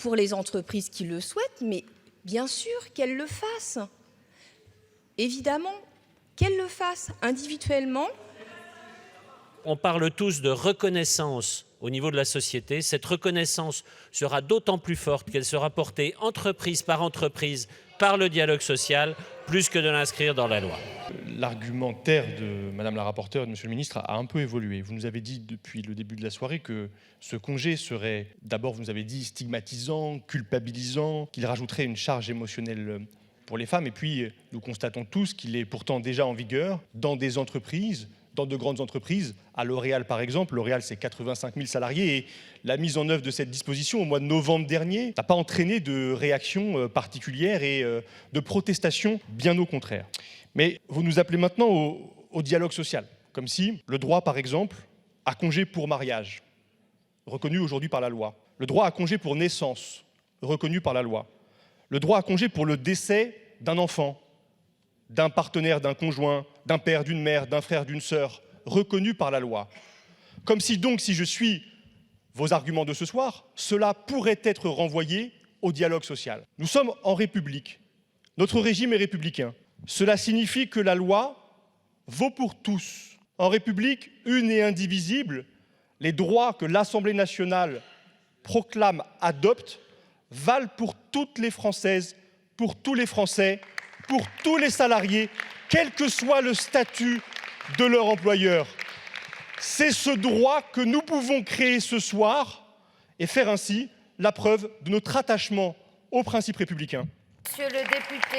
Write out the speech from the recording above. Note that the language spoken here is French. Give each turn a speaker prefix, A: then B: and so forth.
A: pour les entreprises qui le souhaitent, mais bien sûr qu'elles le fassent. Évidemment, qu'elles le fassent individuellement.
B: On parle tous de reconnaissance au niveau de la société. Cette reconnaissance sera d'autant plus forte qu'elle sera portée entreprise par le dialogue social, plus que de l'inscrire dans la loi.
C: L'argumentaire de Madame la rapporteure et de Monsieur le ministre a un peu évolué. Vous nous avez dit depuis le début de la soirée que ce congé serait, d'abord vous nous avez dit, stigmatisant, culpabilisant, qu'il rajouterait une charge émotionnelle pour les femmes. Et puis nous constatons tous qu'il est pourtant déjà en vigueur dans des entreprises, dans de grandes entreprises. À L'Oréal, par exemple, L'Oréal, c'est 85 000 salariés. Et la mise en œuvre de cette disposition au mois de novembre dernier n'a pas entraîné de réaction particulière et de protestation, bien au contraire. Mais vous nous appelez maintenant au dialogue social, comme si le droit, par exemple, à congé pour mariage, reconnu aujourd'hui par la loi, le droit à congé pour naissance, reconnu par la loi, le droit à congé pour le décès d'un enfant, d'un partenaire, d'un conjoint, d'un père, d'une mère, d'un frère, d'une sœur, reconnu par la loi. Comme si donc, si je suis vos arguments de ce soir, cela pourrait être renvoyé au dialogue social. Nous sommes en République. Notre régime est républicain. Cela signifie que la loi vaut pour tous. En République une et indivisible, les droits que l'Assemblée nationale proclame, adopte, valent pour toutes les Françaises, pour tous les Français, pour tous les salariés, quel que soit le statut de leur employeur. C'est ce droit que nous pouvons créer ce soir et faire ainsi la preuve de notre attachement aux principes républicains.
D: Monsieur le député.